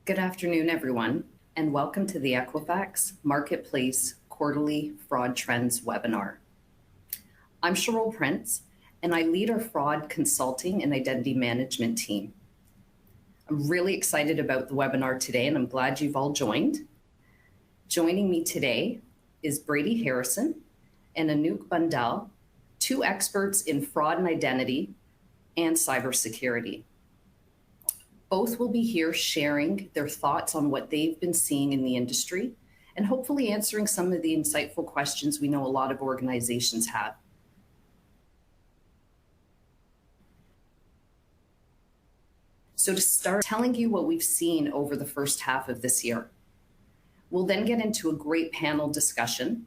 Good afternoon, everyone, and welcome to the Equifax Marketplace Quarterly Fraud Trends webinar. I'm Cheryl Prince, and I lead our fraud consulting and identity management team. I'm really excited about the webinar today, and I'm glad you've all joined. Joining me today is Brady Harrison and Anouk Bundell, two experts in fraud and identity and cybersecurity. Both will be here sharing their thoughts on what they've been seeing in the industry and hopefully answering some of the insightful questions we know a lot of organizations have. So to start, telling you what we've seen over the first half of this year. We'll then get into a great panel discussion,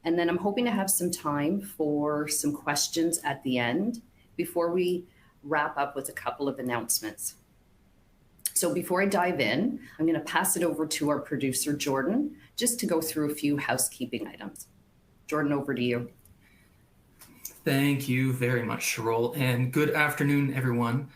and then I'm hoping to have some time for some questions at the end before we wrap up with a couple of announcements. So before I dive in, I'm going to pass it over to our producer, Jordan, just to go through a few housekeeping items. Jordan, over to you. Thank you very much, Cheryl, and good afternoon, everyone.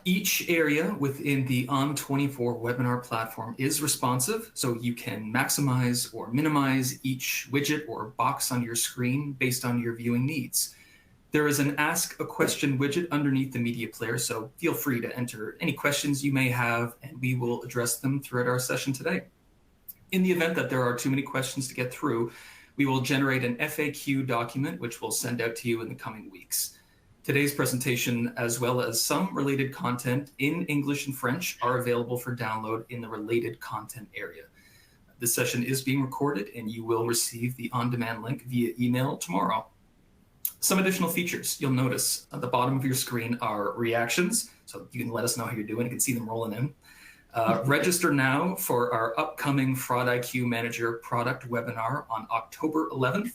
Each area within the ON24 webinar platform is responsive, so you can maximize or minimize each widget or box on your screen based on your viewing needs. There is an Ask a Question widget underneath the media player, so feel free to enter any questions you may have, and we will address them throughout our session today. In the event that there are too many questions to get through, we will generate an FAQ document, which we'll send out to you in the coming weeks. Today's presentation, as well as some related content in English and French, are available for download in the related content area. This session is being recorded, and you will receive the on-demand link via email tomorrow. Some additional features you'll notice at the bottom of your screen are reactions, so you can let us know how you're doing. You can see them rolling in. Register now for our upcoming Fraud IQ Manager product webinar on October 11th.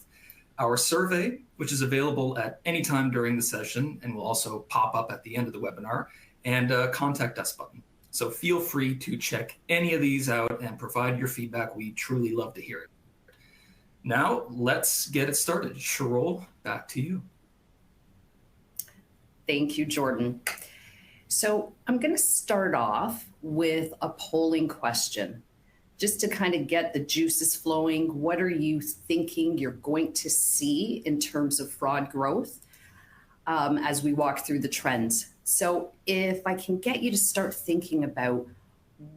Our survey, which is available at any time during the session and will also pop up at the end of the webinar, and a contact us button. So feel free to check any of these out and provide your feedback. We truly love to hear it. Now, let's get it started. Cheryl, back to you. Thank you, Jordan. So I'm going to start off with a polling question, just to kind of get the juices flowing. What are you thinking you're going to see in terms of fraud growth as we walk through the trends? So if I can get you to start thinking about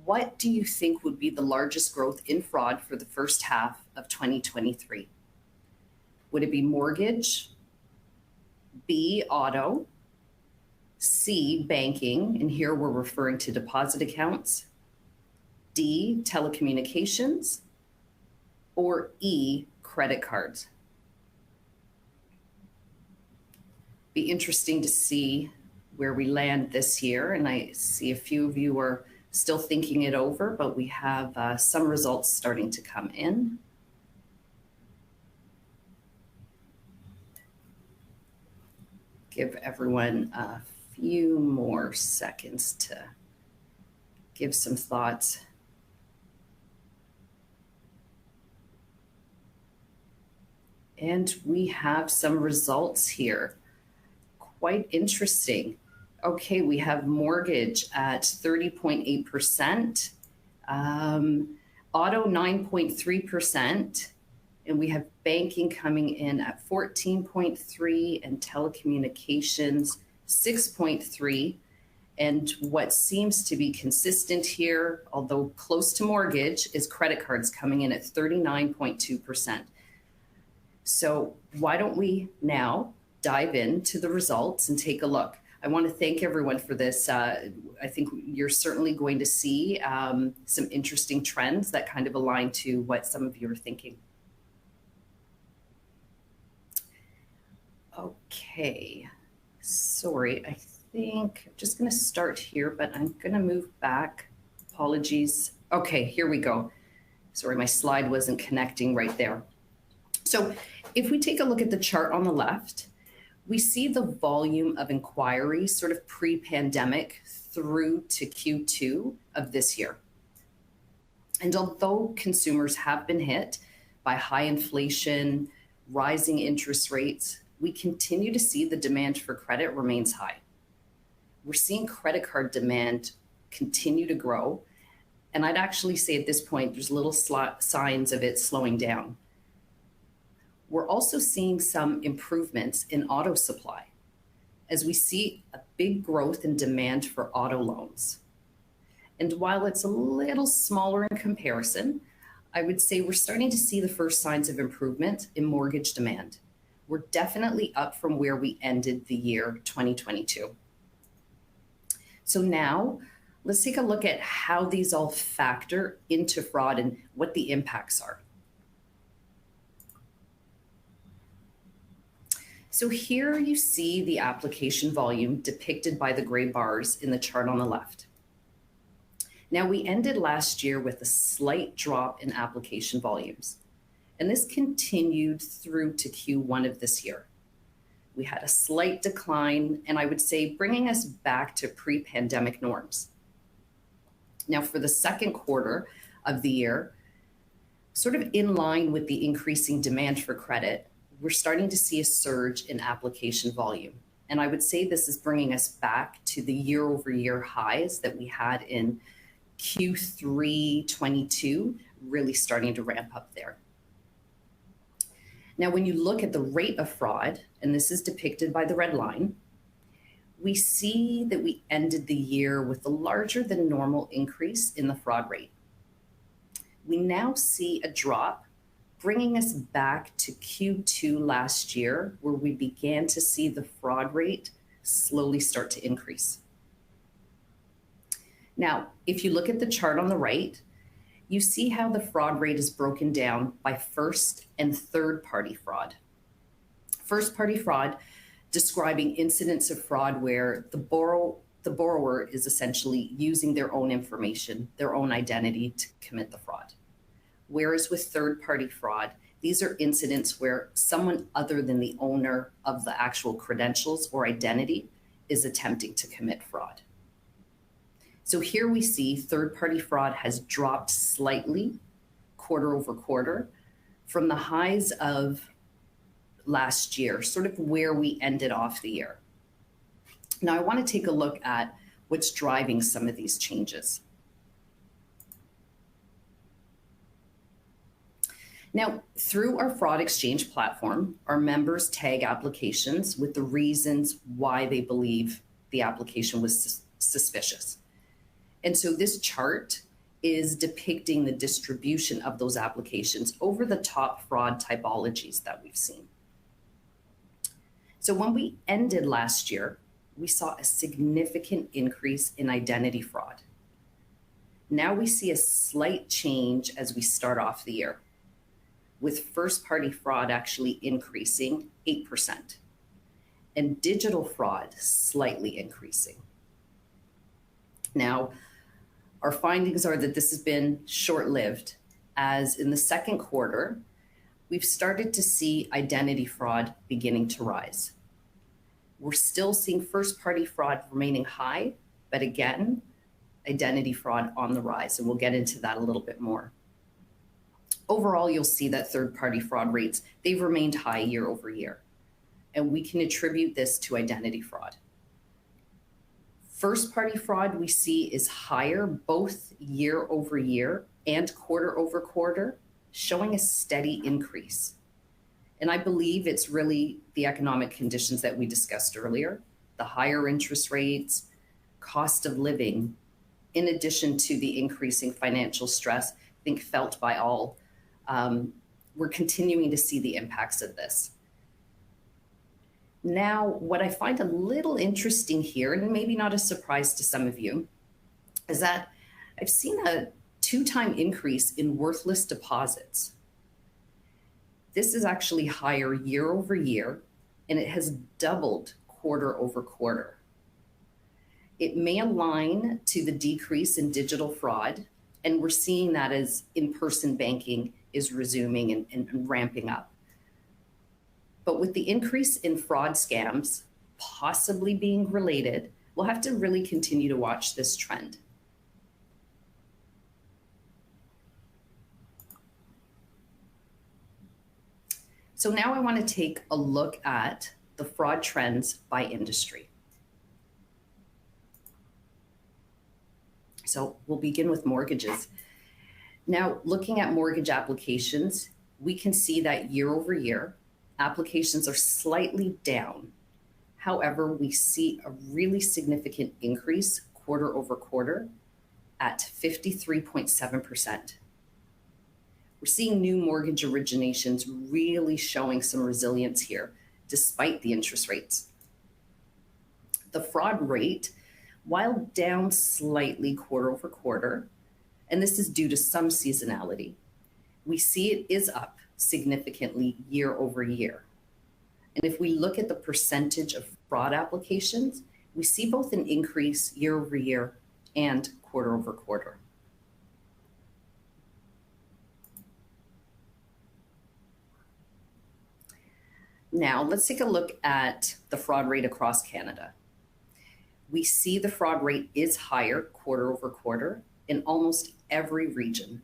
what do you think would be the largest growth in fraud for the first half of 2023? Would it be mortgage, B, auto, C, banking, and here we're referring to deposit accounts, D, telecommunications, or E, credit cards? Be interesting to see where we land this year, and I see a few of you are still thinking it over, but we have some results starting to come in. Give everyone a few more seconds to give some thoughts. And we have some results here. Quite interesting. Okay, we have mortgage at 30.8%, auto 9.3%, and we have banking coming in at 14.3% and telecommunications 6.3%. And what seems to be consistent here, although close to mortgage, is credit cards coming in at 39.2%. So why don't we now dive into the results and take a look? I want to thank everyone for this. I think you're certainly going to see some interesting trends that kind of align to what some of you are thinking. Okay, sorry, I think I'm just going to start here, but I'm going to move back. Apologies. Okay, here we go. Sorry, my slide wasn't connecting right there. So if we take a look at the chart on the left, we see the volume of inquiries sort of pre-pandemic through to Q2 of this year. And although consumers have been hit by high inflation, rising interest rates, we continue to see the demand for credit remains high. We're seeing credit card demand continue to grow, And I'd actually say at this point, there's little signs of it slowing down. We're also seeing some improvements in auto supply as we see a big growth in demand for auto loans. And while it's a little smaller in comparison, I would say we're starting to see the first signs of improvement in mortgage demand. We're definitely up from where we ended the year 2022. So now let's take a look at how these all factor into fraud and what the impacts are. So here you see the application volume depicted by the gray bars in the chart on the left. Now, we ended last year with a slight drop in application volumes, and this continued through to Q1 of this year. We had a slight decline, and I would say bringing us back to pre-pandemic norms. Now, for the second quarter of the year, sort of in line with the increasing demand for credit, we're starting to see a surge in application volume. And I would say this is bringing us back to the year-over-year highs that we had in Q3 22, really starting to ramp up there. Now, when you look at the rate of fraud, and this is depicted by the red line, we see that we ended the year with a larger than normal increase in the fraud rate. We now see a drop, bringing us back to Q2 last year, where we began to see the fraud rate slowly start to increase. Now, if you look at the chart on the right, you see how the fraud rate is broken down by first and third party fraud. First party fraud describing incidents of fraud where the borrower is essentially using their own information, their own identity to commit the fraud. Whereas with third party fraud, these are incidents where someone other than the owner of the actual credentials or identity is attempting to commit fraud. So here we see third-party fraud has dropped slightly quarter over quarter from the highs of last year, sort of where we ended off the year. Now I want to take a look at what's driving some of these changes. Now, through our Fraud Exchange platform, our members tag applications with the reasons why they believe the application was suspicious. And so this chart is depicting the distribution of those applications over the top fraud typologies that we've seen. So when we ended last year, we saw a significant increase in identity fraud. Now we see a slight change as we start off the year, with first-party fraud actually increasing 8% and digital fraud slightly increasing. Now, our findings are that this has been short-lived, as in the second quarter, we've started to see identity fraud beginning to rise. We're still seeing first-party fraud remaining high, but again, identity fraud on the rise, and we'll get into that a little bit more. Overall, you'll see that third-party fraud rates, they've remained high year over year, and we can attribute this to identity fraud. First-party fraud we see is higher both year over year and quarter over quarter, showing a steady increase. And I believe it's really the economic conditions that we discussed earlier, the higher interest rates, cost of living, in addition to the increasing financial stress, I think felt by all. We're continuing to see the impacts of this. Now, what I find a little interesting here, and maybe not a surprise to some of you, is that I've seen a 2-time increase in worthless deposits. This is actually higher year over year, and it has doubled quarter over quarter. It may align to the decrease in digital fraud, and we're seeing that as in-person banking is resuming and ramping up. But with the increase in fraud scams possibly being related, we'll have to really continue to watch this trend. So now I want to take a look at the fraud trends by industry. So we'll begin with mortgages. Now, looking at mortgage applications, we can see that year over year, applications are slightly down. However, we see a really significant increase quarter over quarter at 53.7%. We're seeing new mortgage originations really showing some resilience here, despite the interest rates. The fraud rate, while down slightly quarter over quarter, and this is due to some seasonality, we see it is up significantly year over year. And if we look at the percentage of fraud applications, we see both an increase year over year and quarter over quarter. Now, let's take a look at the fraud rate across Canada. We see the fraud rate is higher quarter over quarter in almost every region.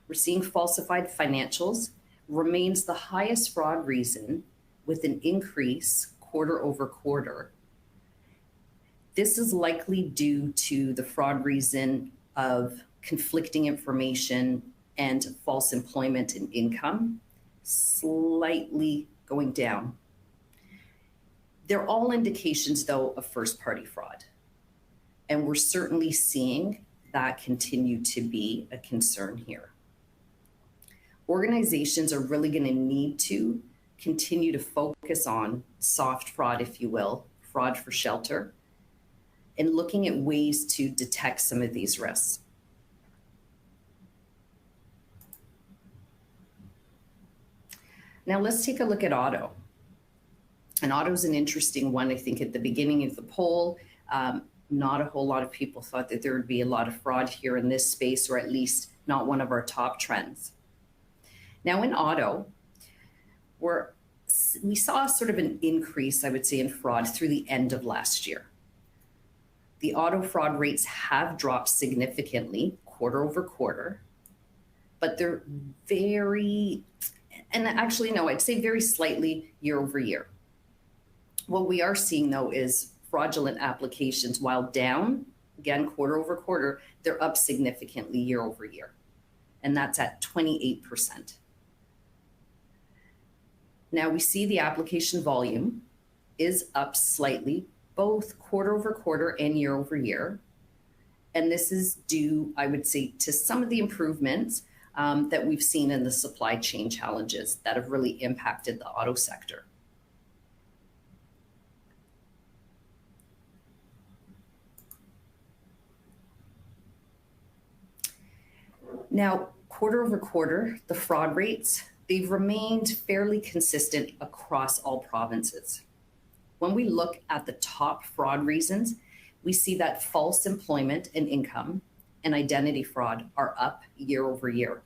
We're seeing falsified financials remains the highest fraud reason with an increase quarter over quarter. This is likely due to the fraud reason of conflicting information and false employment and income slightly going down. They're all indications, though, of first-party fraud. And we're certainly seeing that continue to be a concern here. Organizations are really going to need to continue to focus on soft fraud, if you will, fraud for shelter, and looking at ways to detect some of these risks. Now let's take a look at auto. And auto is an interesting one. I think at the beginning of the poll, not a whole lot of people thought that there would be a lot of fraud here in this space, or at least not one of our top trends. Now in auto, we saw sort of an increase, I would say, in fraud through the end of last year. The auto fraud rates have dropped significantly quarter over quarter, but they're I'd say very slightly year over year. What we are seeing, though, is fraudulent applications, while down, again, quarter over quarter, they're up significantly year over year. And that's at 28%. Now we see the application volume is up slightly, both quarter over quarter and year over year. And this is due, I would say, to some of the improvements that we've seen in the supply chain challenges that have really impacted the auto sector. Now, quarter over quarter, the fraud rates, they've remained fairly consistent across all provinces. When we look at the top fraud reasons, we see that false employment and income and identity fraud are up year over year.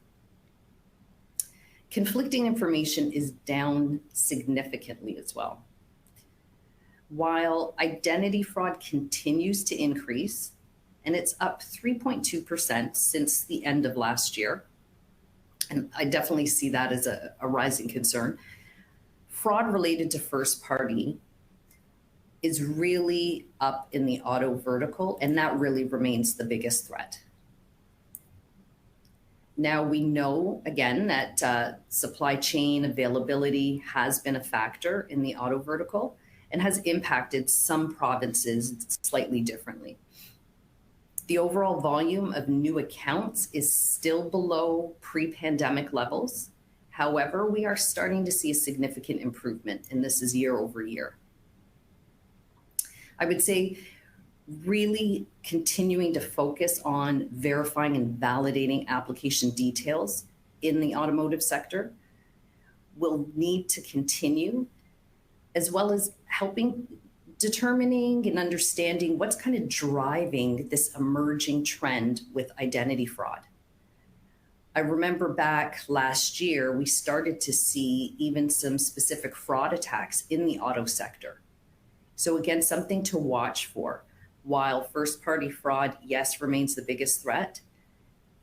Conflicting information is down significantly as well. While identity fraud continues to increase, and it's up 3.2% since the end of last year, and I definitely see that as a rising concern, fraud related to first party is really up in the auto vertical, and that really remains the biggest threat. Now we know, again, that supply chain availability has been a factor in the auto vertical and has impacted some provinces slightly differently. The overall volume of new accounts is still below pre-pandemic levels. However, we are starting to see a significant improvement, and this is year over year. I would say really continuing to focus on verifying and validating application details in the automotive sector will need to continue, as well as helping determining and understanding what's kind of driving this emerging trend with identity fraud. I remember back last year, we started to see even some specific fraud attacks in the auto sector. So again, something to watch for. While first-party fraud, yes, remains the biggest threat,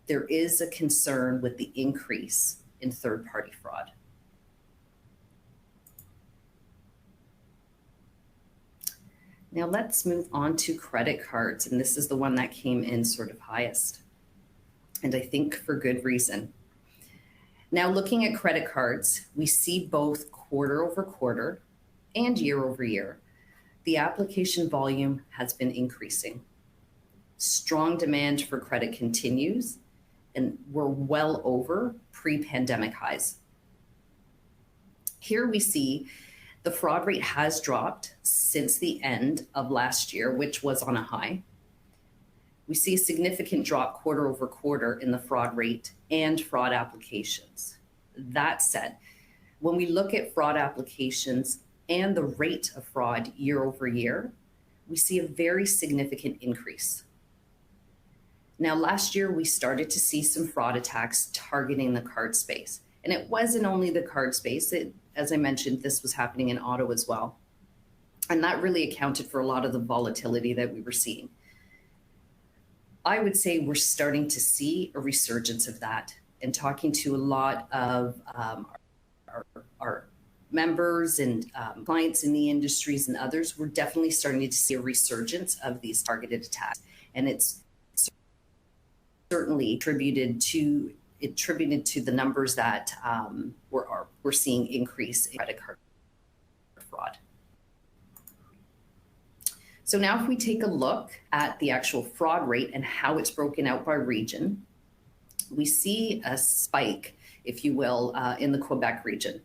there is a concern with the increase in third-party fraud. Now let's move on to credit cards. And this is the one that came in sort of highest. And I think for good reason. Now, looking at credit cards, we see both quarter over quarter and year over year. The application volume has been increasing. Strong demand for credit continues, and we're well over pre-pandemic highs. Here we see the fraud rate has dropped since the end of last year, which was on a high. We see a significant drop quarter over quarter in the fraud rate and fraud applications. That said, when we look at fraud applications and the rate of fraud year over year, we see a very significant increase. Now, last year, we started to see some fraud attacks targeting the card space. And it wasn't only the card space. As I mentioned, this was happening in auto as well. And that really accounted for a lot of the volatility that we were seeing. I would say we're starting to see a resurgence of that. And talking to a lot of our members and clients in the industries and others, we're definitely starting to see a resurgence of these targeted attacks. And it's certainly attributed to the numbers that we're seeing increase in credit card fraud. So now if we take a look at the actual fraud rate and how it's broken out by region, we see a spike, if you will, in the Quebec region.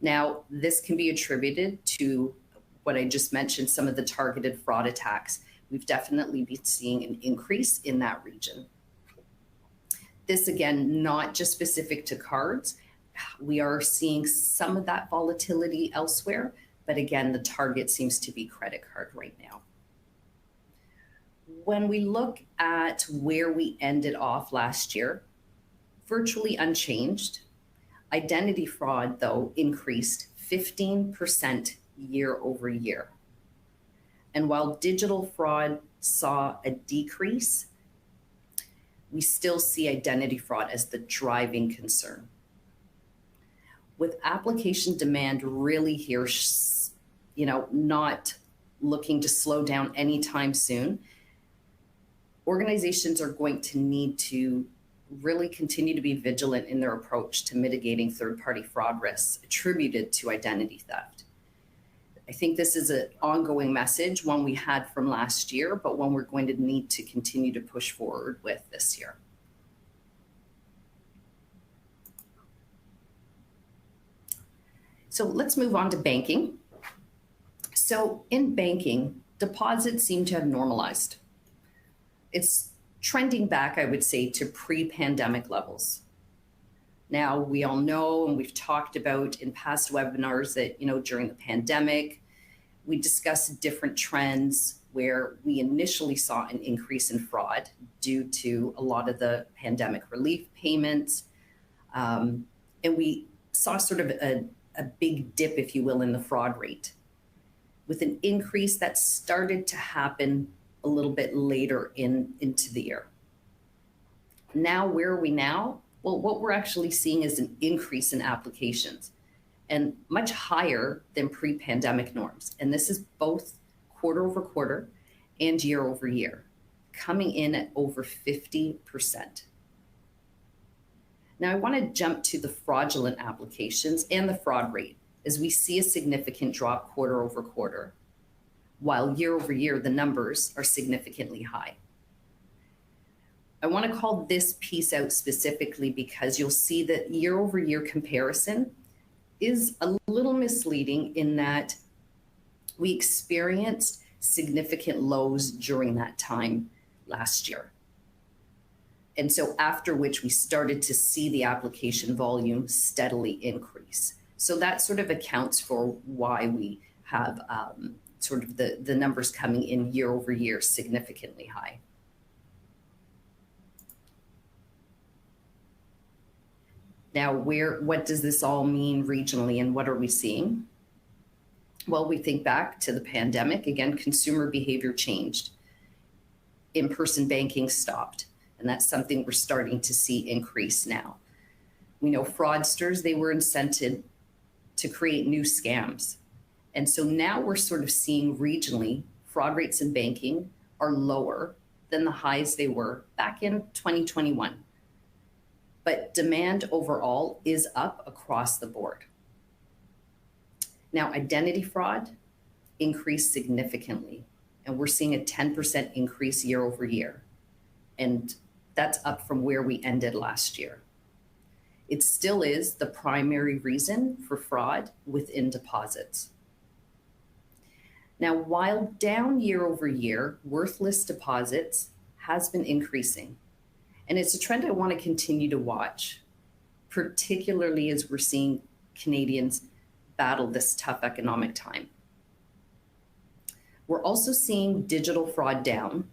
Now, this can be attributed to what I just mentioned, some of the targeted fraud attacks. We've definitely been seeing an increase in that region. This, again, not just specific to cards. We are seeing some of that volatility elsewhere, but again, the target seems to be credit card right now. When we look at where we ended off last year, virtually unchanged. Identity fraud, though, increased 15% year over year. And while digital fraud saw a decrease, we still see identity fraud as the driving concern. With application demand really here, not looking to slow down anytime soon, organizations are going to need to really continue to be vigilant in their approach to mitigating third-party fraud risks attributed to identity theft. I think this is an ongoing message, one we had from last year, but one we're going to need to continue to push forward with this year. So let's move on to banking. So in banking, deposits seem to have normalized. It's trending back, I would say, to pre-pandemic levels. Now, we all know, and we've talked about in past webinars that, during the pandemic, we discussed different trends where we initially saw an increase in fraud due to a lot of the pandemic relief payments. And we saw sort of a big dip, if you will, in the fraud rate, with an increase that started to happen a little bit later into the year. Now, where are we now? Well, what we're actually seeing is an increase in applications and much higher than pre-pandemic norms. And this is both quarter over quarter and year over year, coming in at over 50%. Now, I want to jump to the fraudulent applications and the fraud rate, as we see a significant drop quarter over quarter, while year over year, the numbers are significantly high. I want to call this piece out specifically because you'll see that year over year comparison is a little misleading in that we experienced significant lows during that time last year. And so after which we started to see the application volume steadily increase. So that sort of accounts for why we have sort of the numbers coming in year over year significantly high. Now, what does this all mean regionally and what are we seeing? Well, we think back to the pandemic. Again, consumer behavior changed. In-person banking stopped. And that's something we're starting to see increase now. We know fraudsters, they were incented to create new scams. And so now we're sort of seeing regionally fraud rates in banking are lower than the highs they were back in 2021. But demand overall is up across the board. Now, identity fraud increased significantly, and we're seeing a 10% increase year over year. And that's up from where we ended last year. It still is the primary reason for fraud within deposits. Now, while down year over year, worthless deposits has been increasing. And it's a trend I want to continue to watch, particularly as we're seeing Canadians battle this tough economic time. We're also seeing digital fraud down,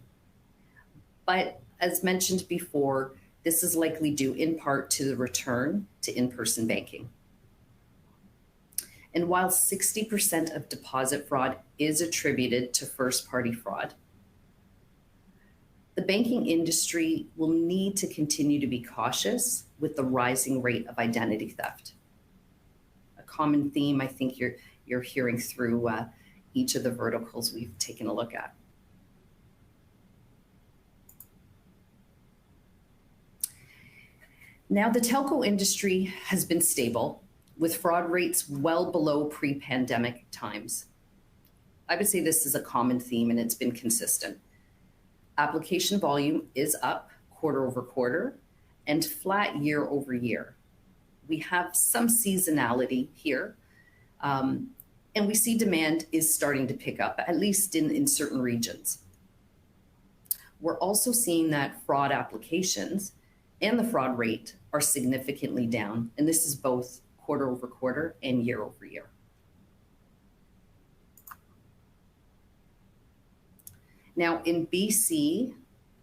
but as mentioned before, this is likely due in part to the return to in-person banking. And while 60% of deposit fraud is attributed to first-party fraud, the banking industry will need to continue to be cautious with the rising rate of identity theft. A common theme I think you're hearing through each of the verticals we've taken a look at. Now, the telco industry has been stable with fraud rates well below pre-pandemic times. I would say this is a common theme and it's been consistent. Application volume is up quarter over quarter and flat year over year. We have some seasonality here, and we see demand is starting to pick up, at least in certain regions. We're also seeing that fraud applications and the fraud rate are significantly down, and this is both quarter over quarter and year over year. Now, in BC,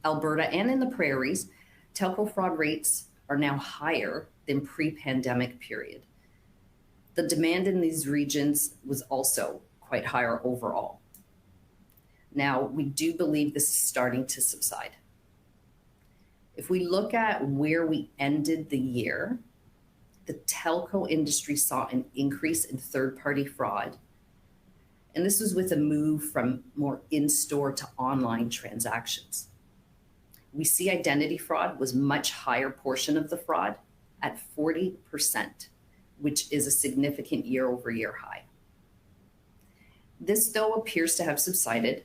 Alberta, and in the prairies, telco fraud rates are now higher than pre-pandemic period. The demand in these regions was also quite higher overall. Now, we do believe this is starting to subside. If we look at where we ended the year, the telco industry saw an increase in third-party fraud, and this was with a move from more in-store to online transactions. We see identity fraud was much higher portion of the fraud at 40%, which is a significant year-over-year high. This, though, appears to have subsided.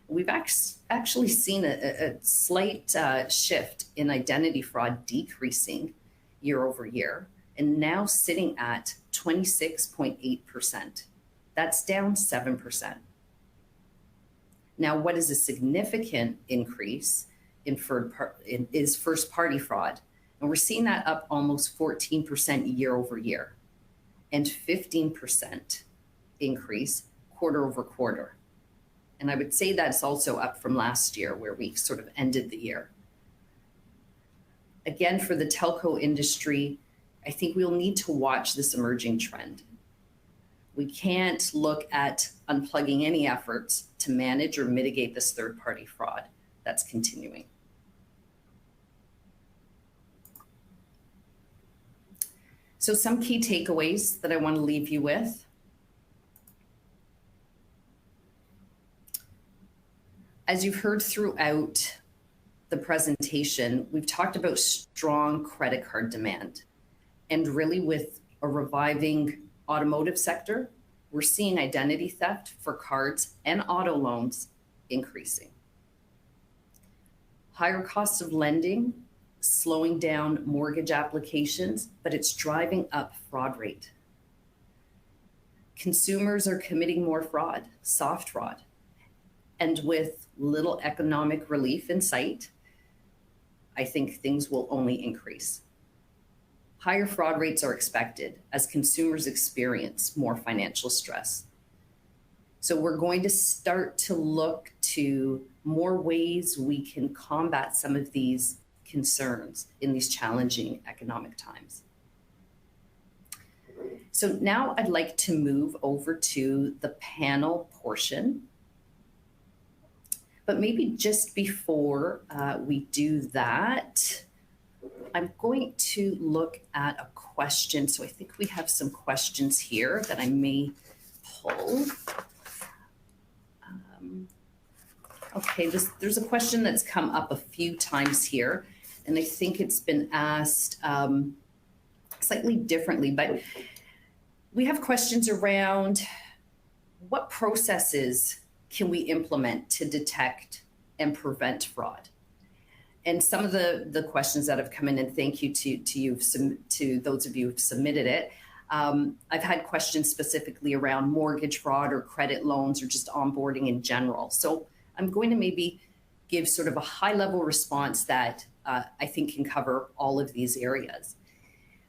We've actually seen a slight shift in identity fraud decreasing year over year, and now sitting at 26.8%. That's down 7%. Now, what is a significant increase is first-party fraud, and we're seeing that up almost 14% year over year, and 15% increase quarter over quarter. And I would say that's also up from last year where we sort of ended the year. Again, for the telco industry, I think we'll need to watch this emerging trend. We can't look at unplugging any efforts to manage or mitigate this third-party fraud that's continuing. So some key takeaways that I want to leave you with. As you've heard throughout the presentation, we've talked about strong credit card demand. And really with a reviving automotive sector, we're seeing identity theft for cards and auto loans increasing. Higher costs of lending, slowing down mortgage applications, but it's driving up fraud rate. Consumers are committing more fraud, soft fraud. And with little economic relief in sight, I think things will only increase. Higher fraud rates are expected as consumers experience more financial stress. So we're going to start to look to more ways we can combat some of these concerns in these challenging economic times. So now I'd like to move over to the panel portion. But maybe just before we do that, I'm going to look at a question. So I think we have some questions here that I may pull. Okay, there's a question that's come up a few times here, and I think it's been asked slightly differently, but we have questions around what processes can we implement to detect and prevent fraud? And some of the questions that have come in, and thank you to those of you who've submitted it. I've had questions specifically around mortgage fraud or credit loans or just onboarding in general. So I'm going to maybe give sort of a high level response that I think can cover all of these areas.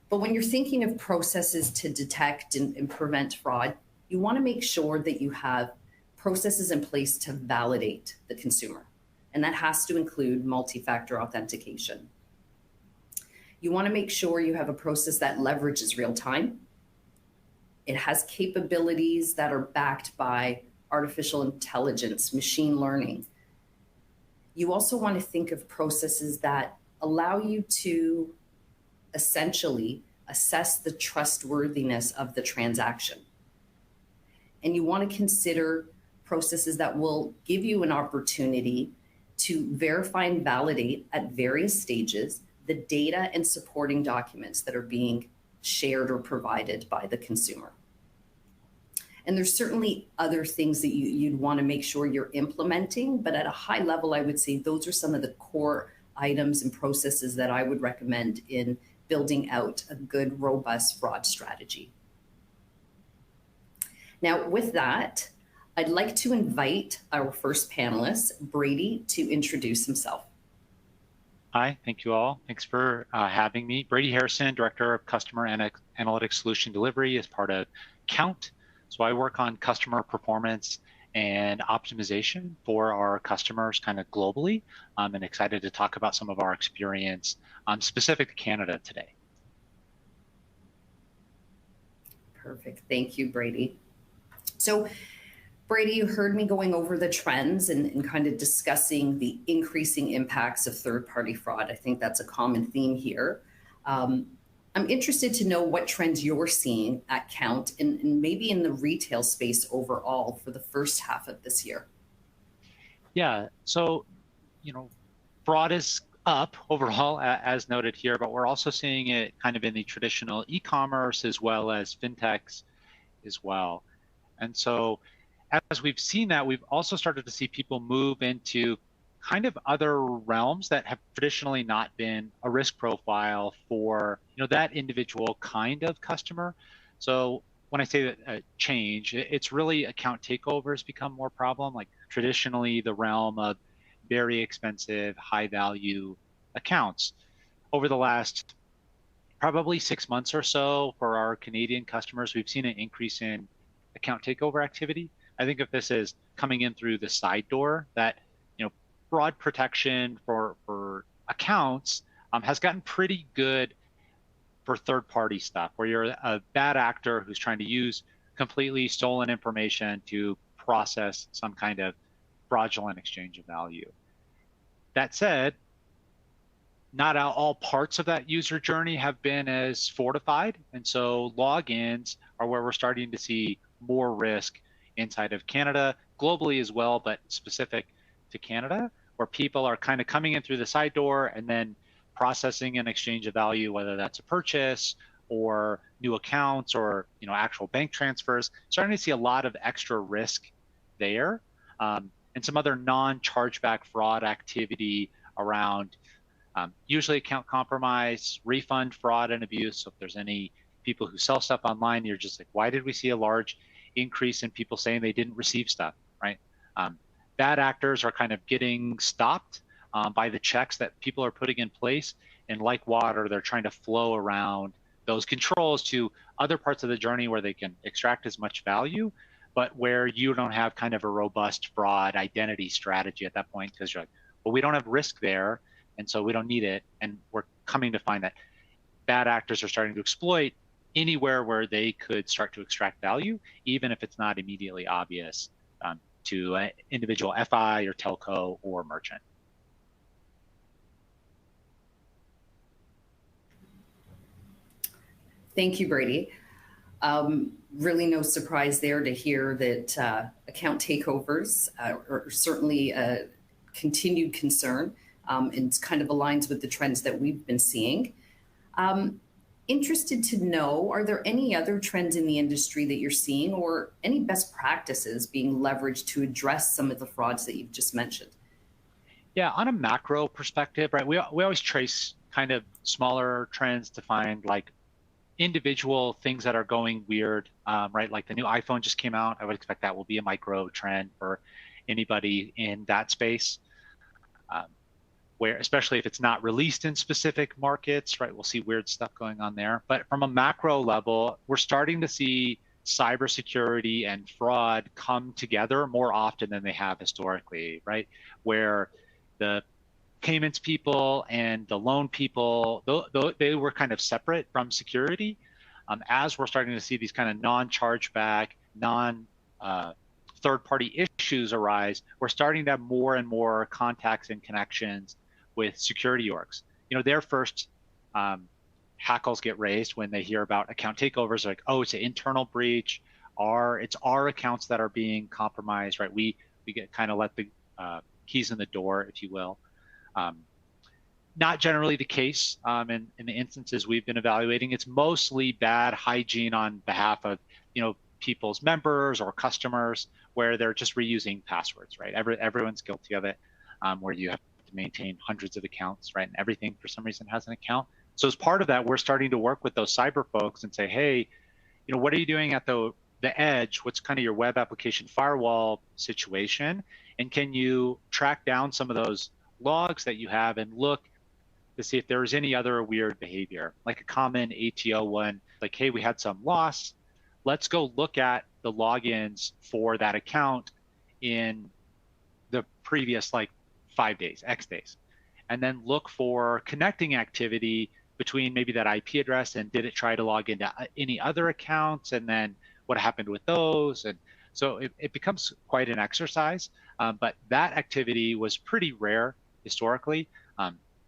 But when you're thinking of processes to detect and prevent fraud, you want to make sure that you have processes in place to validate the consumer. And that has to include multi-factor authentication. You want to make sure you have a process that leverages real time. It has capabilities that are backed by artificial intelligence, machine learning. You also want to think of processes that allow you to essentially assess the trustworthiness of the transaction. And you want to consider processes that will give you an opportunity to verify and validate at various stages the data and supporting documents that are being shared or provided by the consumer. And there's certainly other things that you'd want to make sure you're implementing, but at a high level, I would say those are some of the core items and processes that I would recommend in building out a good, robust fraud strategy. Now, with that, I'd like to invite our first panelist, Brady, to introduce himself. Hi, thank you all. Thanks for having me. Brady Harrison, Director of Customer Analytics Solution Delivery as part of Count. So I work on customer performance and optimization for our customers kind of globally. I'm excited to talk about some of our experience specific to Canada today. Perfect. Thank you, Brady. So, Brady, you heard me going over the trends and kind of discussing the increasing impacts of third-party fraud. I think that's a common theme here. I'm interested to know what trends you're seeing at Count and maybe in the retail space overall for the first half of this year. Yeah, so, fraud is up overall, as noted here, but we're also seeing it kind of in the traditional e-commerce as well as fintechs as well. And so as we've seen that, we've also started to see people move into kind of other realms that have traditionally not been a risk profile for that individual kind of customer. So when I say that change, it's really account takeovers become more problem. Like traditionally the realm of very expensive, high value accounts. Over the last probably 6 months or so for our Canadian customers, we've seen an increase in account takeover activity. I think of this as coming in through the side door that fraud protection for accounts has gotten pretty good for third-party stuff, where you're a bad actor who's trying to use completely stolen information to process some kind of fraudulent exchange of value. That said, not all parts of that user journey have been as fortified, and so logins are where we're starting to see more risk inside of Canada, globally as well, but specific to Canada, where people are kind of coming in through the side door and then processing an exchange of value, whether that's a purchase or new accounts or actual bank transfers. Starting to see a lot of extra risk there, and some other non-chargeback fraud activity around usually account compromise, refund fraud and abuse. So if there's any people who sell stuff online, you're just like, why did we see a large increase in people saying they didn't receive stuff, right? Bad actors are kind of getting stopped by the checks that people are putting in place. And like water, they're trying to flow around those controls to other parts of the journey where they can extract as much value, but where you don't have kind of a robust fraud identity strategy at that point, because you're like, well, we don't have risk there, and so we don't need it. And we're coming to find that bad actors are starting to exploit anywhere where they could start to extract value, even if it's not immediately obvious to an individual FI or telco or merchant. Thank you, Brady. Really no surprise there to hear that account takeovers are certainly a continued concern, and kind of aligns with the trends that we've been seeing. Interested to know, are there any other trends in the industry that you're seeing or any best practices being leveraged to address some of the frauds that you've just mentioned? Yeah, on a macro perspective, right, we always trace kind of smaller trends to find like individual things that are going weird, right? Like the new iPhone just came out. I would expect that will be a micro trend for anybody in that space. Where, especially if it's not released in specific markets, right? We'll see weird stuff going on there. But from a macro level, we're starting to see cybersecurity and fraud come together more often than they have historically, right? Where the payments people and the loan people, they were kind of separate from security. As we're starting to see these kind of non-chargeback, third-party issues arise, we're starting to have more and more contacts and connections with security orgs. You know, their first hackles get raised when they hear about account takeovers, like, oh, it's an internal breach, it's our accounts that are being compromised, right? We get kind of let the keys in the door, if you will. Not generally the case in the instances we've been evaluating. It's mostly bad hygiene on behalf of, you know, people's members or customers, where they're just reusing passwords, right? Everyone's guilty of it, where you have to maintain hundreds of accounts, right? And everything for some reason has an account. So as part of that, we're starting to work with those cyber folks and say, hey, you know, what are you doing at the edge? What's kind of your web application firewall situation? And can you track down some of those logs that you have and look to see if there's any other weird behavior, like a common ATO one, like, hey, we had some loss. Let's go look at the logins for that account in the previous like 5 days, X days, and then look for connecting activity between maybe that IP address and did it try to log into any other accounts, and then what happened with those. And so it becomes quite an exercise, but that activity was pretty rare historically.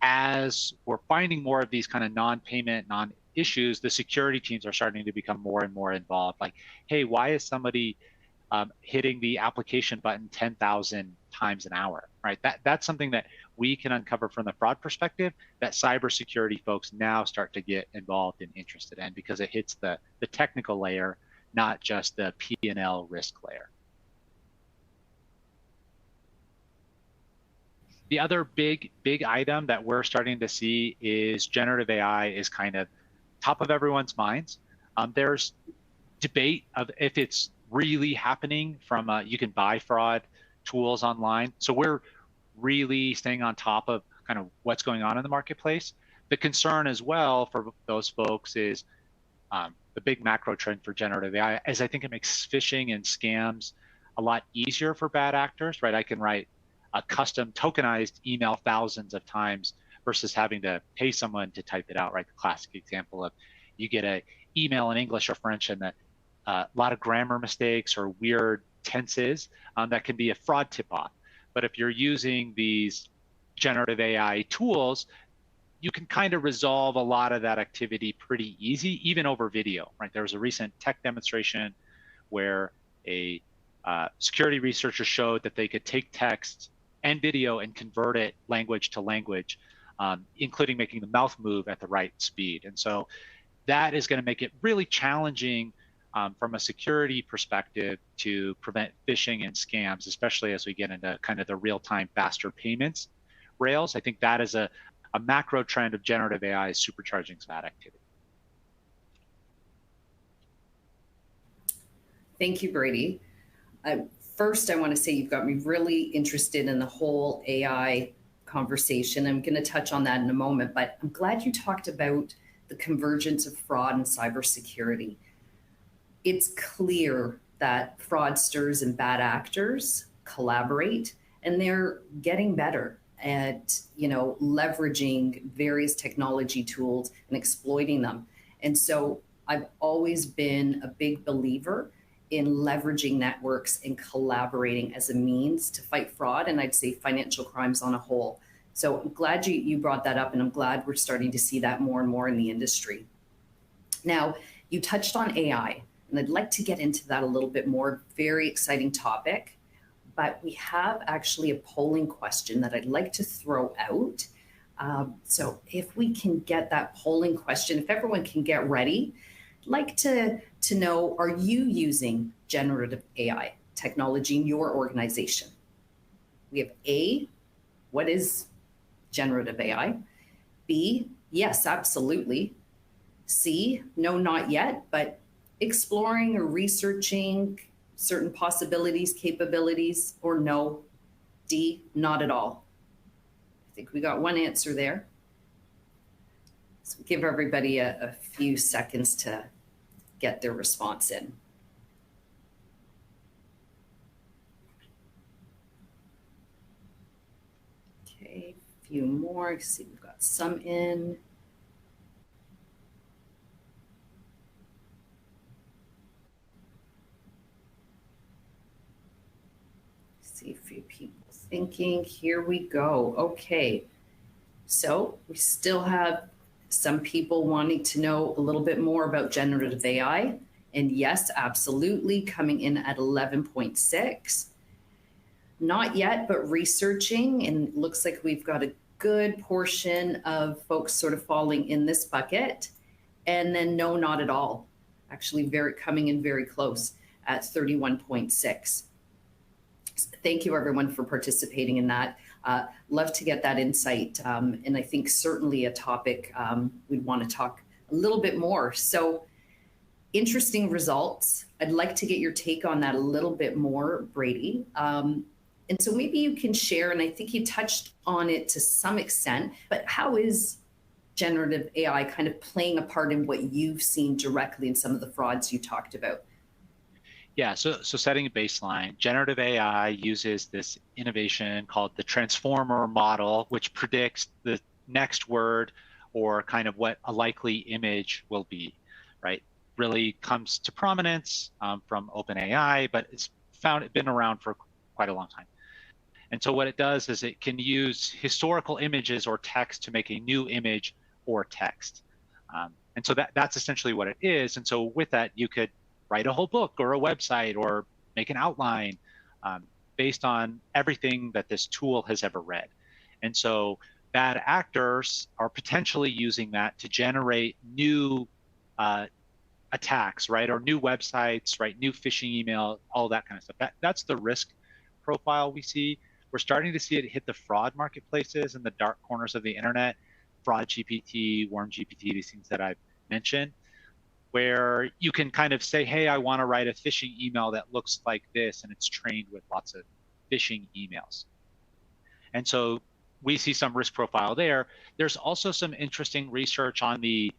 As we're finding more of these kind of non-payment, non-issues, the security teams are starting to become more and more involved. Like, hey, why is somebody hitting the application button 10,000 times an hour, right? That's something that we can uncover from the fraud perspective that cybersecurity folks now start to get involved and interested in, because it hits the technical layer, not just the P&L risk layer. The other big item that we're starting to see is generative AI is kind of top of everyone's minds. There's debate of if it's really happening from you can buy fraud tools online. So we're really staying on top of kind of what's going on in the marketplace. The concern as well for those folks is the big macro trend for generative AI is I think it makes phishing and scams a lot easier for bad actors, right? I can write a custom tokenized email thousands of times versus having to pay someone to type it out, right? The classic example of you get an email in English or French and a lot of grammar mistakes or weird tenses that can be a fraud tip-off. But if you're using these generative AI tools, you can kind of resolve a lot of that activity pretty easy, even over video, right? There was a recent tech demonstration where a security researcher showed that they could take text and video and convert it language to language, including making the mouth move at the right speed. And so that is going to make it really challenging from a security perspective to prevent phishing and scams, especially as we get into kind of the real-time faster payments rails. I think that is a macro trend of generative AI is supercharging that activity. Thank you, Brady. First, I want to say you've got me really interested in the whole AI conversation. I'm going to touch on that in a moment, but I'm glad you talked about the convergence of fraud and cybersecurity. It's clear that fraudsters and bad actors collaborate, and they're getting better at, you know, leveraging various technology tools and exploiting them. And so I've always been a big believer in leveraging networks and collaborating as a means to fight fraud, and I'd say financial crimes on a whole. So I'm glad you brought that up, and I'm glad we're starting to see that more and more in the industry. Now, you touched on AI, and I'd like to get into that a little bit more. Very exciting topic. But we have actually a polling question that I'd like to throw out. So if we can get that polling question, if everyone can get ready, I'd like to know, are you using generative AI technology in your organization? We have A, what is generative AI? B, yes, absolutely. C, no, not yet, but exploring or researching certain possibilities, capabilities, or no. D, not at all. I think we got one answer there. So give everybody a few seconds to get their response in. Okay, a few more. See, we've got some in. See a few people thinking. Here we go. Okay. So we still have some people wanting to know a little bit more about generative AI. And yes, absolutely, coming in at 11.6. Not yet, but researching. And it looks like we've got a good portion of folks sort of falling in this bucket. And then no, not at all. Actually, coming in very close at 31.6. Thank you, everyone, for participating in that. Love to get that insight. And I think certainly a topic we'd want to talk a little bit more. So interesting results. I'd like to get your take on that a little bit more, Brady. And so maybe you can share, and I think you touched on it to some extent, but how is generative AI kind of playing a part in what you've seen directly in some of the frauds you talked about? Yeah, so setting a baseline, generative AI uses this innovation called the transformer model, which predicts the next word or kind of what a likely image will be, right? Really comes to prominence from OpenAI, but it's been around for quite a long time. And so what it does is it can use historical images or text to make a new image or text. And so that's essentially what it is. And so with that, you could write a whole book or a website or make an outline based on everything that this tool has ever read. And so bad actors are potentially using that to generate new attacks, right? Or new websites, right? New phishing email, all that kind of stuff. That's the risk profile we see. We're starting to see it hit the fraud marketplaces and the dark corners of the internet, Fraud GPT, Worm GPT, these things that I've mentioned, where you can kind of say, hey, I want to write a phishing email that looks like this, and it's trained with lots of phishing emails. And so we see some risk profile there. There's also some interesting research on the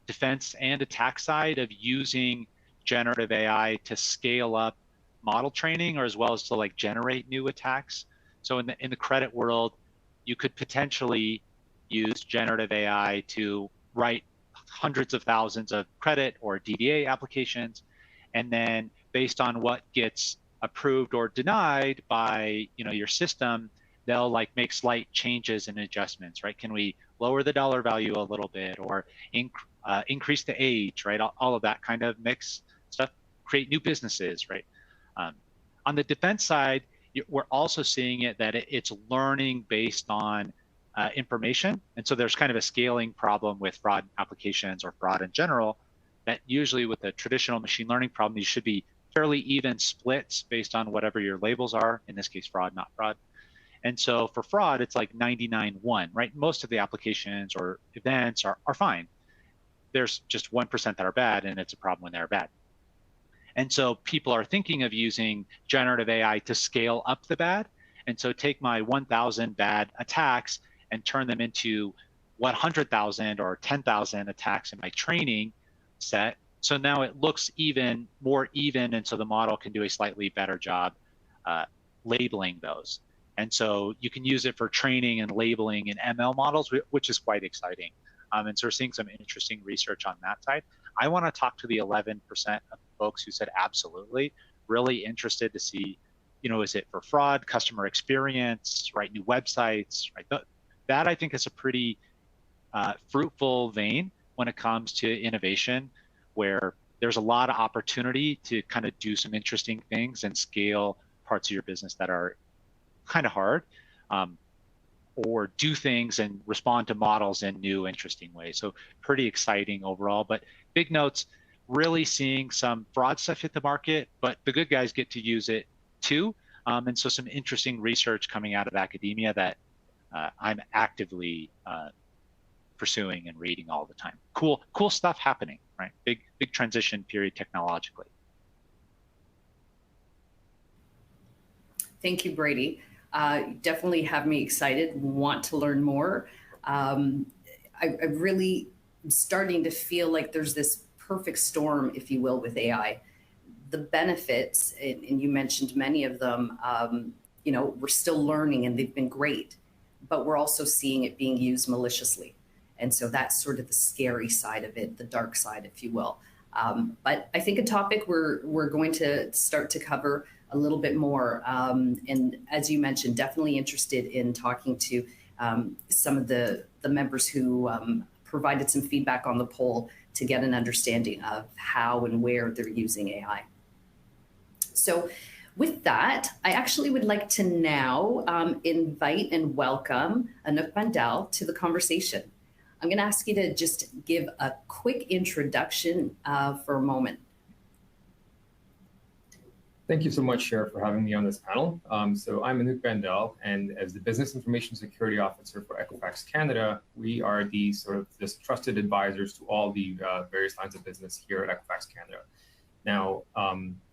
defense and attack side of using generative AI to scale up model training, or as well as to like generate new attacks. So in the credit world, you could potentially use generative AI to write hundreds of thousands of credit or DDA applications, and then based on what gets approved or denied by your system, they'll like make slight changes and adjustments, right? Can we lower the dollar value a little bit, or increase the age, right? All of that kind of mix stuff, create new businesses, right? On the defense side, we're also seeing it that it's learning based on information. And so there's kind of a scaling problem with fraud applications or fraud in general, that usually with a traditional machine learning problem, you should be fairly even splits based on whatever your labels are, in this case, fraud, not fraud. And so for fraud, it's like 99-1, right? Most of the applications or events are fine. There's just 1% that are bad, and it's a problem when they're bad. And so people are thinking of using generative AI to scale up the bad. And so take my 1,000 bad attacks and turn them into 100,000 or 10,000 attacks in my training set. So now it looks more even, and so the model can do a slightly better job labeling those. And so you can use it for training and labeling in ML models, which is quite exciting. And so we're seeing some interesting research on that side. I want to talk to the 11% of folks who said absolutely, really interested to see, is it for fraud, customer experience, right? New websites, right? That I think is a pretty fruitful vein when it comes to innovation. where there's a lot of opportunity to kind of do some interesting things and scale parts of your business that are kind of hard, or do things and respond to models in new, interesting ways. So pretty exciting overall. But big notes, really seeing some fraud stuff hit the market, but the good guys get to use it too. And so some interesting research coming out of academia that I'm actively pursuing and reading all the time. Cool stuff happening, right? Big transition period technologically. Thank you, Brady. Definitely have me excited, want to learn more. I really am starting to feel like there's this perfect storm, if you will, with AI. The benefits, and you mentioned many of them, we're still learning and they've been great, but we're also seeing it being used maliciously. And so that's sort of the scary side of it, the dark side, if you will. But I think a topic we're going to start to cover a little bit more. And as you mentioned, definitely interested in talking to some of the members who provided some feedback on the poll to get an understanding of how and where they're using AI. So with that, I actually would like to now invite and welcome Anouk Bandel to the conversation. I'm going to ask you to just give a quick introduction for a moment. Thank you so much, Sheriff, for having me on this panel. So I'm Anouk Bandel, and as the Business Information Security Officer for Equifax Canada, we are the just trusted advisors to all the various lines of business here at Equifax Canada. Now,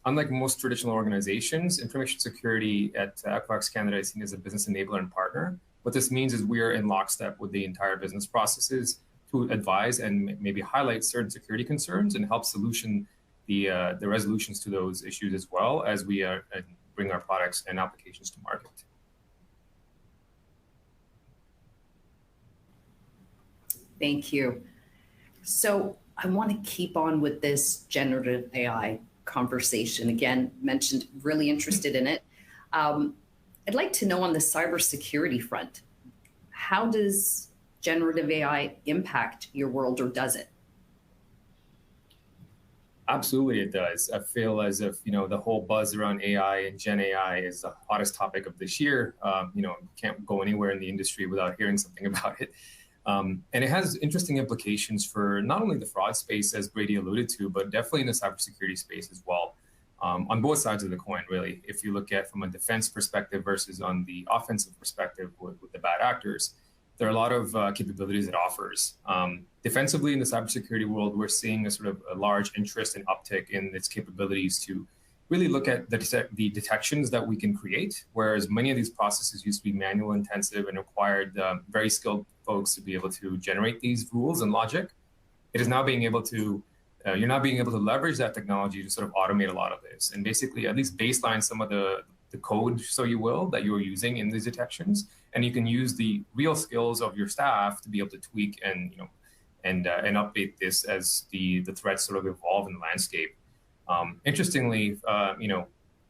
unlike most traditional organizations, information security at Equifax Canada is seen as a business enabler and partner. What this means is we are in lockstep with the entire business processes to advise and maybe highlight certain security concerns and help solution the resolutions to those issues, as well as we bring our products and applications to market. Thank you. So I want to keep on with this generative AI conversation. Again, mentioned, really interested in it. I'd like to know on the cybersecurity front, how does generative AI impact your world, or does it? Absolutely, it does. I feel as if, the whole buzz around AI and Gen AI is the hottest topic of this year. Can't go anywhere in the industry without hearing something about it. And it has interesting implications for not only the fraud space, as Brady alluded to, but definitely in the cybersecurity space as well. On both sides of the coin, really. If you look at from a defense perspective versus on the offensive perspective with the bad actors, there are a lot of capabilities it offers. Defensively, in the cybersecurity world, we're seeing a sort of a large interest and uptick in its capabilities to really look at the detections that we can create, whereas many of these processes used to be manual intensive and required very skilled folks to be able to generate these rules and logic. It is now being able to you're now being able to leverage that technology to sort of automate a lot of this and basically at least baseline some of the code, so you will, that you're using in these detections. And you can use the real skills of your staff to be able to tweak and update this as the threats sort of evolve in the landscape. Interestingly,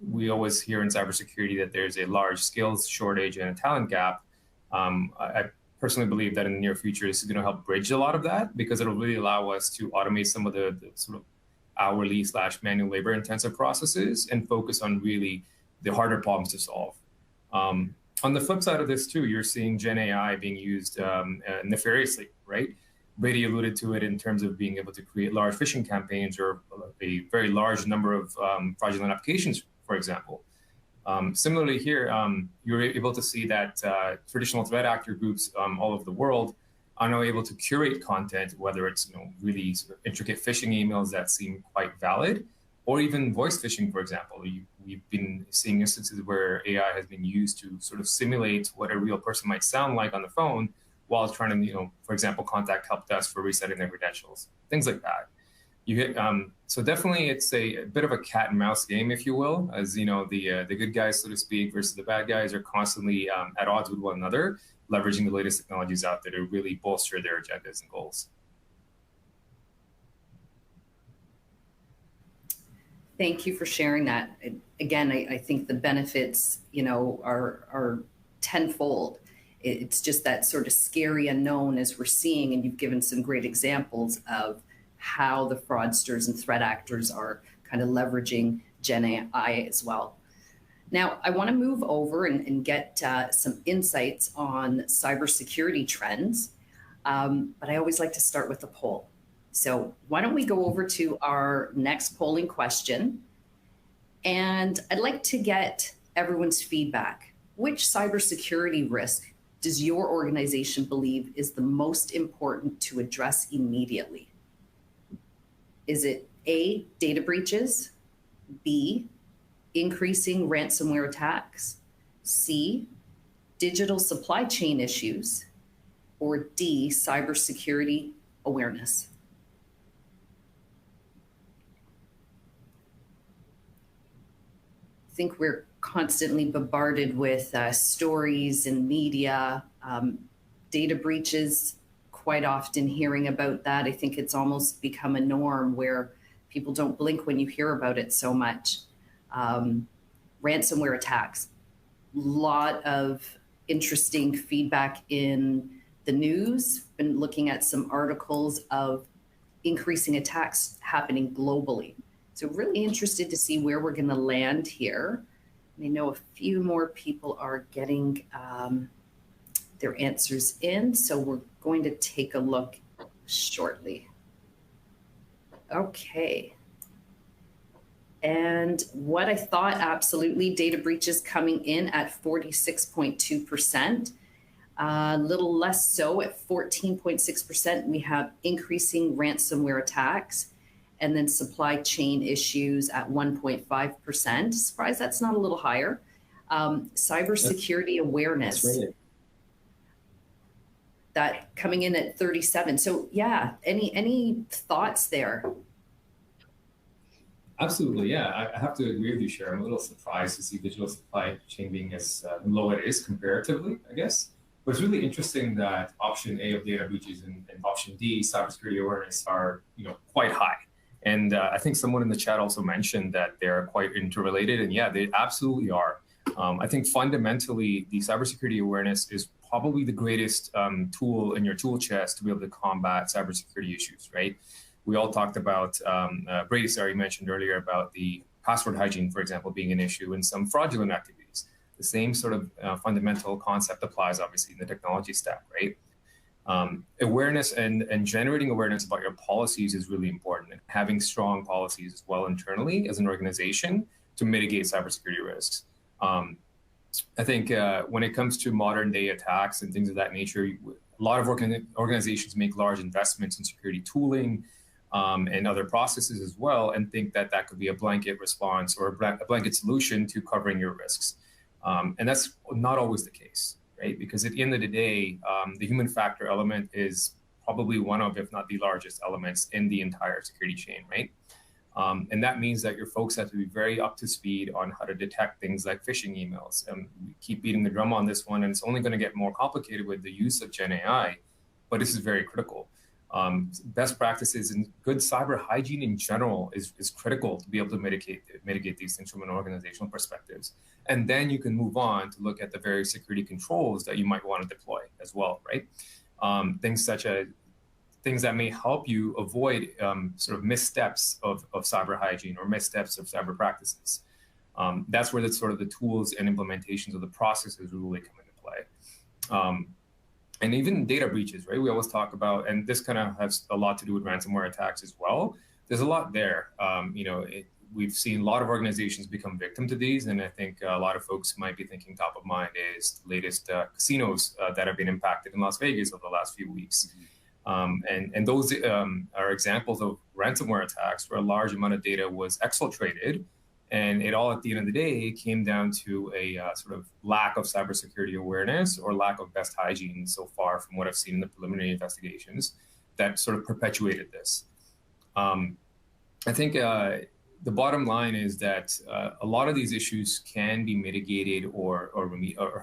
we always hear in cybersecurity that there's a large skills shortage and a talent gap. I personally believe that in the near future, this is going to help bridge a lot of that, because it'll really allow us to automate some of the sort of hourly / manual labor intensive processes and focus on really the harder problems to solve. On the flip side of this too, you're seeing Gen AI being used nefariously, right? Brady alluded to it in terms of being able to create large phishing campaigns or a very large number of fraudulent applications, for example. Similarly here, you're able to see that traditional threat actor groups all over the world are now able to curate content, whether it's really sort of intricate phishing emails that seem quite valid, or even voice phishing, for example. We've been seeing instances where AI has been used to sort of simulate what a real person might sound like on the phone while trying to, for example, contact help desk for resetting their credentials, things like that. So definitely it's a bit of a cat and mouse game, if you will, as the good guys, so to speak, versus the bad guys are constantly at odds with one another, leveraging the latest technologies out there to really bolster their agendas and goals. Thank you for sharing that. Again, I think the benefits, are tenfold. It's just that sort of scary unknown as we're seeing, and you've given some great examples of how the fraudsters and threat actors are kind of leveraging Gen AI as well. Now, I want to move over and get some insights on cybersecurity trends, but I always like to start with a poll. So why don't we go over to our next polling question? And I'd like to get everyone's feedback. Which cybersecurity risk does your organization believe is the most important to address immediately? Is it A, data breaches, B, increasing ransomware attacks, C, digital supply chain issues, or D, cybersecurity awareness? I think we're constantly bombarded with stories and media, data breaches, quite often hearing about that. I think it's almost become a norm where people don't blink when you hear about it so much. Ransomware attacks, lot of interesting feedback in the news. Been looking at some articles of increasing attacks happening globally. So really interested to see where we're going to land here. I know a few more people are getting their answers in, so we're going to take a look shortly. Okay. And what I thought, absolutely, data breaches coming in at 46.2%. A little less so at 14.6%. We have increasing ransomware attacks, and then supply chain issues at 1.5%. Surprised that's not a little higher. Cybersecurity awareness. That's right. That coming in at 37. So yeah, any thoughts there? Absolutely, yeah. I have to agree with you, Sharon. I'm a little surprised to see digital supply chain being as low it is comparatively, I guess. But it's really interesting that option A of data breaches and option D, cybersecurity awareness, are quite high. And I think someone in the chat also mentioned that they're quite interrelated, and yeah, they absolutely are. I think fundamentally, the cybersecurity awareness is probably the greatest tool in your tool chest to be able to combat cybersecurity issues, right? We all talked about, Brady mentioned earlier about the password hygiene, for example, being an issue in some fraudulent activities. The same sort of fundamental concept applies, obviously, in the technology stack, right? Awareness and generating awareness about your policies is really important, and having strong policies as well internally as an organization to mitigate cybersecurity risks. I think when it comes to modern day attacks and things of that nature, a lot of organizations make large investments in security tooling and other processes as well, and think that that could be a blanket response or a blanket solution to covering your risks. And that's not always the case, right? Because at the end of the day, the human factor element is probably one of, if not the largest elements in the entire security chain, right? And that means that your folks have to be very up to speed on how to detect things like phishing emails. And we keep beating the drum on this one, and it's only going to get more complicated with the use of Gen AI, but this is very critical. Best practices and good cyber hygiene in general is critical to be able to mitigate these things from an organizational perspectives. And then you can move on to look at the various security controls that you might want to deploy as well, right? Things such as things that may help you avoid sort of missteps of cyber hygiene or missteps of cyber practices. That's where the sort of the tools and implementations of the processes really come into play. And even data breaches, right? We always talk about, and this kind of has a lot to do with ransomware attacks as well. There's a lot there. We've seen a lot of organizations become victim to these, and I think a lot of folks might be thinking top of mind is the latest casinos that have been impacted in Las Vegas over the last few weeks. And those are examples of ransomware attacks where a large amount of data was exfiltrated. And it all, at the end of the day, came down to a sort of lack of cybersecurity awareness or lack of best hygiene so far from what I've seen in the preliminary investigations that sort of perpetuated this. I think the bottom line is that a lot of these issues can be mitigated or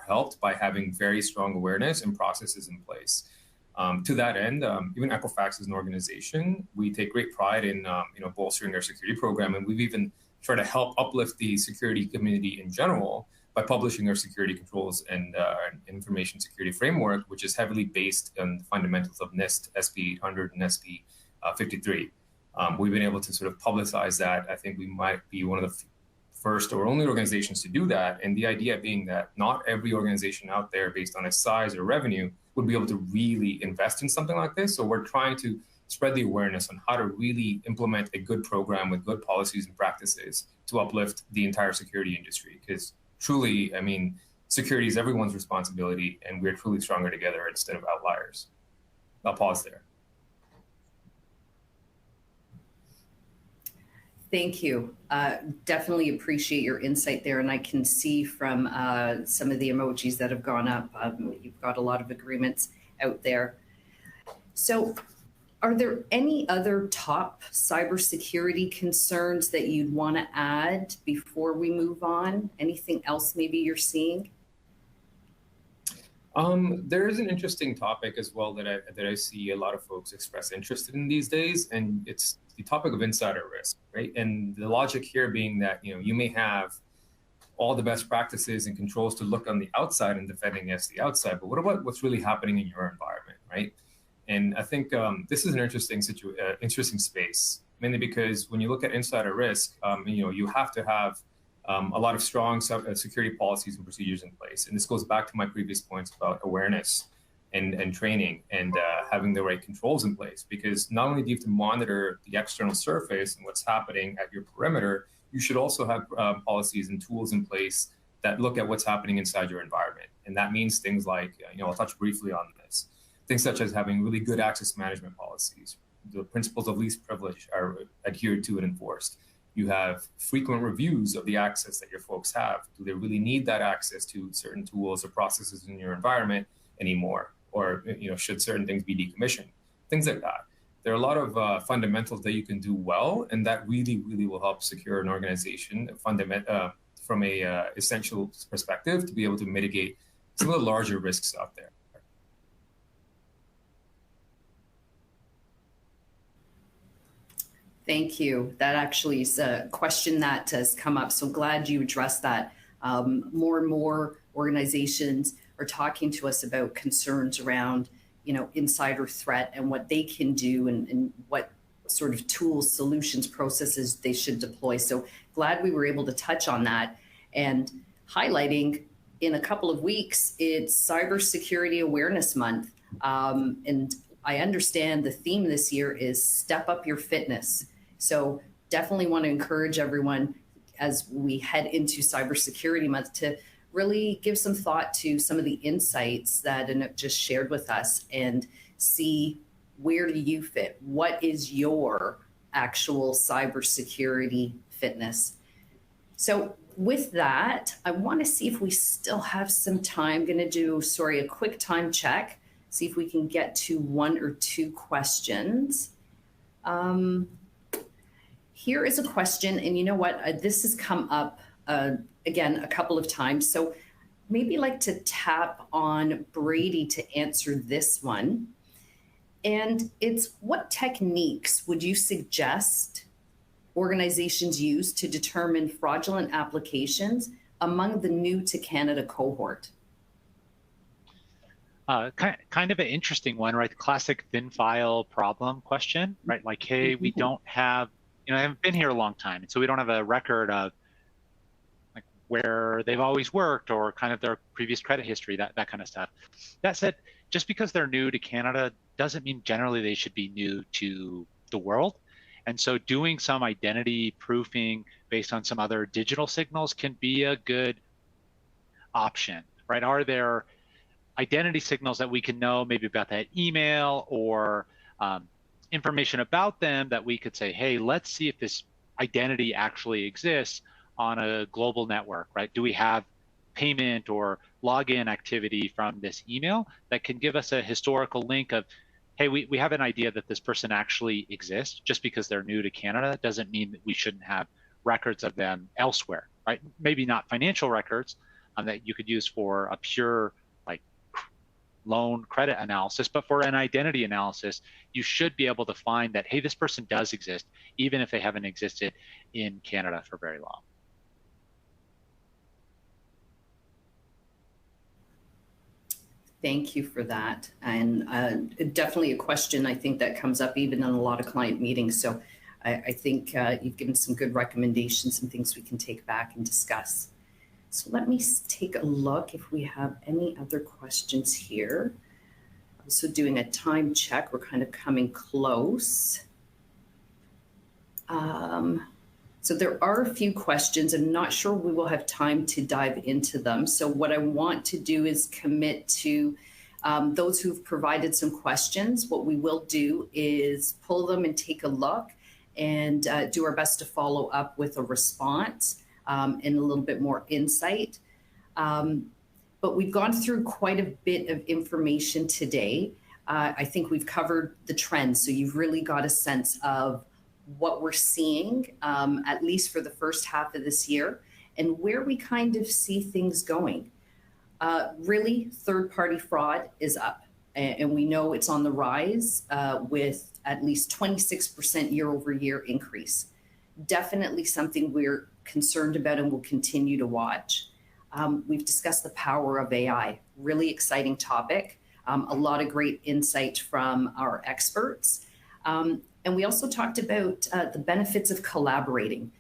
helped by having very strong awareness and processes in place. To that end, even Equifax as an organization, we take great pride in bolstering our security program, and we've even try to help uplift the security community in general by publishing our security controls and information security framework, which is heavily based on the fundamentals of NIST SP 800 and SP 53. We've been able to sort of publicize that. I think we might be one of the first or only organizations to do that. And the idea being that not every organization out there, based on its size or revenue, would be able to really invest in something like this. So we're trying to spread the awareness on how to really implement a good program with good policies and practices to uplift the entire security industry. Because truly, I mean, security is everyone's responsibility, and we're truly stronger together instead of outliers. I'll pause there. Thank you. Definitely appreciate your insight there. And I can see from some of the emojis that have gone up, you've got a lot of agreements out there. So are there any other top cybersecurity concerns that you'd want to add before we move on? Anything else maybe you're seeing? There is an interesting topic as well that I see a lot of folks express interest in these days, and it's the topic of insider risk, right? And the logic here being that you may have all the best practices and controls to look on the outside and defending against the outside, but what about what's really happening in your environment, right? And I think this is an interesting space, mainly because when you look at insider risk, you have to have a lot of strong security policies and procedures in place. And this goes back to my previous points about awareness and training and having the right controls in place. Because not only do you have to monitor the external surface and what's happening at your perimeter, you should also have policies and tools in place that look at what's happening inside your environment. And that means things like, I'll touch briefly on this, things such as having really good access management policies. The principles of least privilege are adhered to and enforced. You have frequent reviews of the access that your folks have. Do they really need that access to certain tools or processes in your environment anymore? Or should certain things be decommissioned? Things like that. There are a lot of fundamentals that you can do well, and that really, really will help secure an organization from a essential perspective to be able to mitigate some of the larger risks out there. Thank you. That actually is a question that has come up. So glad you addressed that. More and more organizations are talking to us about concerns around, insider threat and what they can do and what sort of tools, solutions, processes they should deploy. So glad we were able to touch on that and highlighting in a couple of weeks, it's Cybersecurity Awareness Month. And I understand the theme this year is Step Up Your Fitness. So definitely want to encourage everyone as we head into Cybersecurity Month to really give some thought to some of the insights that Anouk just shared with us and see where do you fit? What is your actual cybersecurity fitness? So with that, I want to see if we still have some time. I'm going to do, a quick time check, see if we can get to one or two questions. Here is a question, and you know what? This has come up again a couple of times. So maybe like to tap on Brady to answer this one. And it's, what techniques would you suggest organizations use to determine fraudulent applications among the new to Canada cohort? Kind of an interesting one, right? The classic thin file problem question, right? Like, hey, we don't have, I haven't been here a long time, and so we don't have a record of like where they've always worked or kind of their previous credit history, that kind of stuff. That said, just because they're new to Canada doesn't mean generally they should be new to the world. And so doing some identity proofing based on some other digital signals can be a good option, right? Are there identity signals that we can know maybe about that email or information about them that we could say, hey, let's see if this identity actually exists on a global network, right? Do we have payment or login activity from this email that can give us a historical link of, hey, we have an idea that this person actually exists. Just because they're new to Canada doesn't mean that we shouldn't have records of them elsewhere, right? Maybe not financial records that you could use for a pure like loan credit analysis, but for an identity analysis, you should be able to find that, hey, this person does exist, even if they haven't existed in Canada for very long. Thank you for that. And definitely a question I think that comes up even in a lot of client meetings. So I think you've given some good recommendations and things we can take back and discuss. So let me take a look if we have any other questions here. Also doing a time check, we're kind of coming close. So there are a few questions. I'm not sure we will have time to dive into them. So what I want to do is commit to those who've provided some questions. What we will do is pull them and take a look and do our best to follow up with a response and a little bit more insight. But we've gone through quite a bit of information today. I think we've covered the trends. So you've really got a sense of what we're seeing, at least for the first half of this year, and where we kind of see things going. Really, third-party fraud is up, and we know it's on the rise with at least 26% year-over-year increase. Definitely something we're concerned about and will continue to watch. We've discussed the power of AI, really exciting topic, a lot of great insight from our experts. And we also talked about the benefits of collaborating.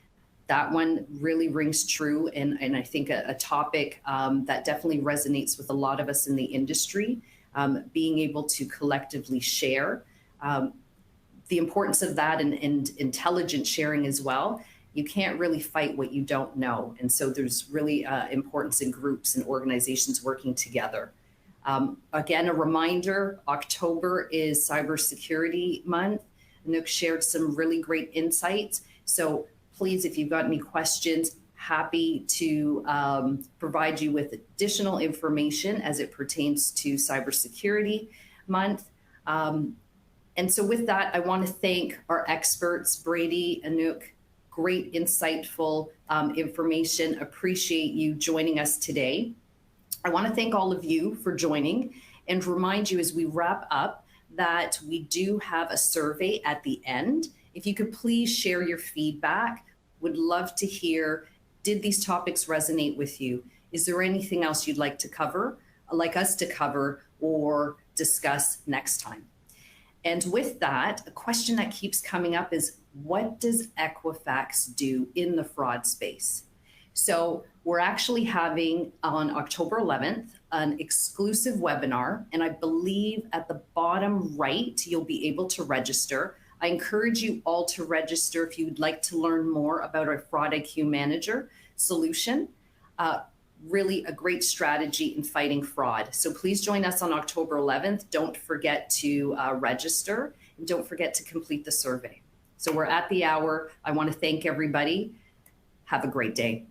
That one really rings true, and I think a topic that definitely resonates with a lot of us in the industry, being able to collectively share. The importance of that and intelligent sharing as well. You can't really fight what you don't know. And so there's really importance in groups and organizations working together. Again, a reminder, October is Cybersecurity Month. Anouk shared some really great insights. So please, if you've got any questions, happy to provide you with additional information as it pertains to Cybersecurity Month. And so with that, I want to thank our experts, Brady, Anouk, great insightful information. Appreciate you joining us today. I want to thank all of you for joining and remind you as we wrap up that we do have a survey at the end. If you could please share your feedback, would love to hear, did these topics resonate with you? Is there anything else you'd like us to cover or discuss next time? And with that, a question that keeps coming up is, what does Equifax do in the fraud space? So we're actually having on October 11th an exclusive webinar, and I believe at the bottom right, you'll be able to register. I encourage you all to register if you would like to learn more about our Fraud IQ Manager solution. Really a great strategy in fighting fraud. So please join us on October 11th. Don't forget to register, and don't forget to complete the survey. So we're at the hour. I want to thank everybody. Have a great day.